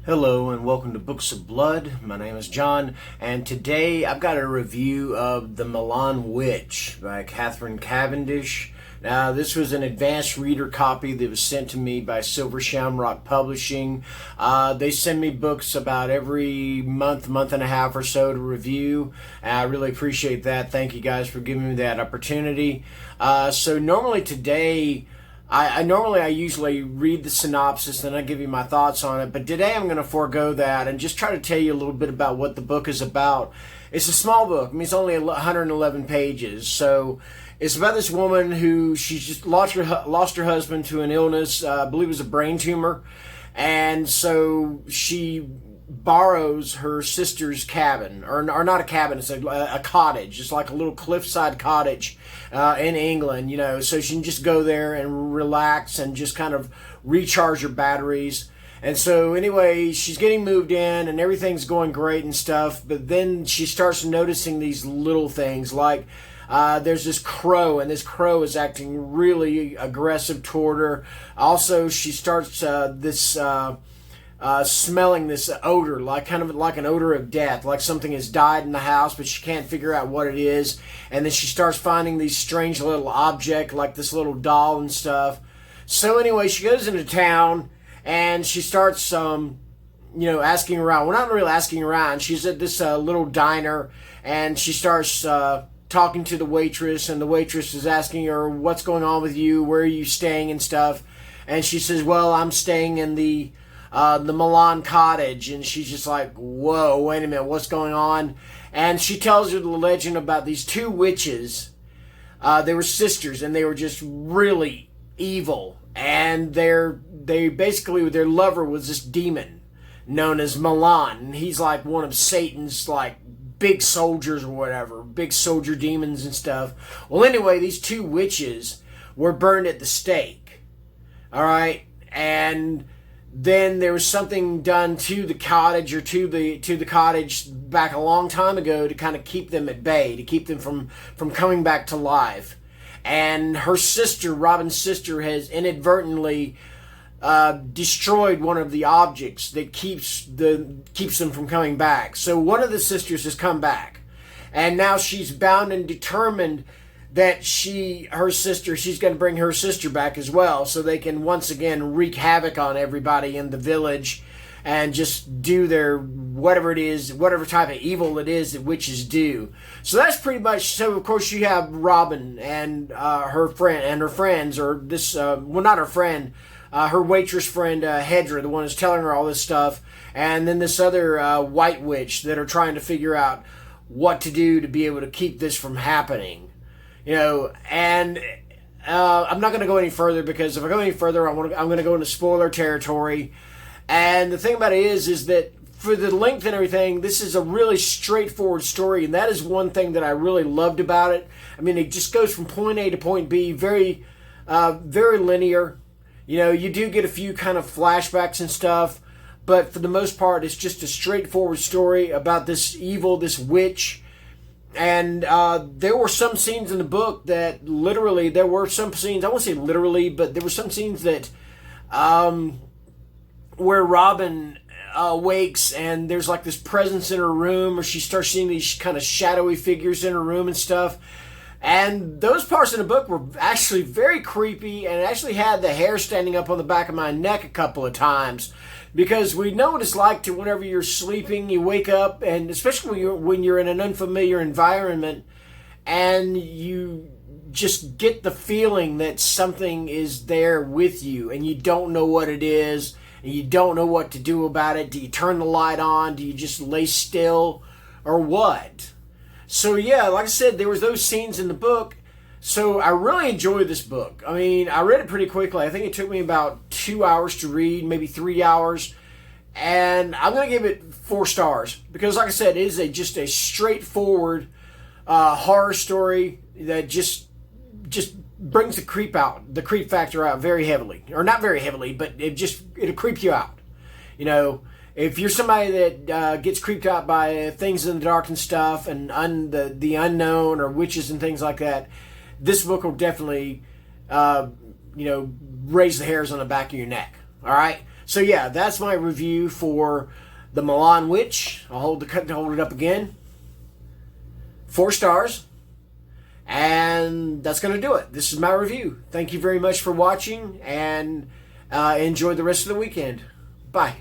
Hello and welcome to Books of Blood. My name is John, and today I've got a review of The Malan Witch by Catherine Cavendish. Now, this was an advanced reader copy that was sent to me by Silver Shamrock Publishing. They send me books about every month and a half or so to review, and I really appreciate that. Thank you guys for giving me that opportunity. So normally today, I usually read the synopsis and I give you my thoughts on it, but today I'm going to forego that and just try to tell you a little bit about what the book is about. It's a small book. I mean, it's only 111 pages, so it's about this woman who she's just lost her husband to an illness. I believe it was a brain tumor, and so she borrows her sister's cabin, or not a cabin, it's a cottage. It's like a little cliffside cottage in England, so she can just go there and relax and just kind of recharge her batteries. And so anyway, she's getting moved in and everything's going great and stuff, but then she starts noticing these little things like there's this crow, and this crow is acting really aggressive toward her. Also, she starts smelling this odor, kind of like an odor of death, like something has died in the house, but she can't figure out what it is. And then she starts finding these strange little objects, like this little doll and stuff. So anyway, she goes into town and she starts, asking around. Well, not really asking around. She's at this little diner, and she starts talking to the waitress, and the waitress is asking her, "What's going on with you? Where are you staying and stuff?" And she says, "Well, I'm staying in the Malan cottage." And she's just like, "Whoa, wait a minute, what's going on?" And she tells her the legend about these two witches. They were sisters, and they were just really evil. And they basically, their lover was this demon known as Malan. And he's like one of Satan's big soldiers or whatever, big soldier demons and stuff. Well, anyway, these two witches were burned at the stake. All right, and then there was something done to the cottage, or to the cottage back a long time ago, to kind of keep them at bay, to keep them from coming back to life. And her sister, Robin's sister, has inadvertently destroyed one of the objects that keeps them from coming back. So one of the sisters has come back, and now she's bound and determined that she's going to bring her sister back as well, so they can once again wreak havoc on everybody in the village and just do their whatever type of evil it is that witches do. So that's pretty much. So of course you have Robin and her friend and her friends, or this not her friend, her waitress friend, Hedra, the one who's telling her all this stuff, and then this other white witch that are trying to figure out what to do to be able to keep this from happening. And I'm not going to go any further, because if I go any further, I'm going to go into spoiler territory. And the thing about it is that for the length and everything, this is a really straightforward story, and that is one thing that I really loved about it. I mean, it just goes from point A to point B, very, very linear. You do get a few kind of flashbacks and stuff, but for the most part, it's just a straightforward story about this evil, this witch. And there were some scenes in the book that literally, there were some scenes, I won't say literally, but there were some scenes that where Robin wakes and there's like this presence in her room, or she starts seeing these kind of shadowy figures in her room and stuff. And those parts in the book were actually very creepy, and it actually had the hair standing up on the back of my neck a couple of times, because we know what it's like to, whenever you're sleeping, you wake up, and especially when you're in an unfamiliar environment, and you just get the feeling that something is there with you, and you don't know what it is, and you don't know what to do about it. Do you turn the light on? Do you just lay still? Or what? So yeah, like I said, there was those scenes in the book. So I really enjoyed this book. I mean, I read it pretty quickly. I think it took me about 2 hours to read, maybe 3 hours. And I'm going to give it 4 stars. Because like I said, it is just a straightforward horror story that just brings the creep factor out very heavily. Or not very heavily, but it'll creep you out. If you're somebody that gets creeped out by things in the dark and stuff, and the unknown, or witches and things like that, this book will definitely, raise the hairs on the back of your neck. All right. So yeah, that's my review for the Malan Witch. I'll hold it up again. 4 stars. And that's going to do it. This is my review. Thank you very much for watching, and enjoy the rest of the weekend. Bye.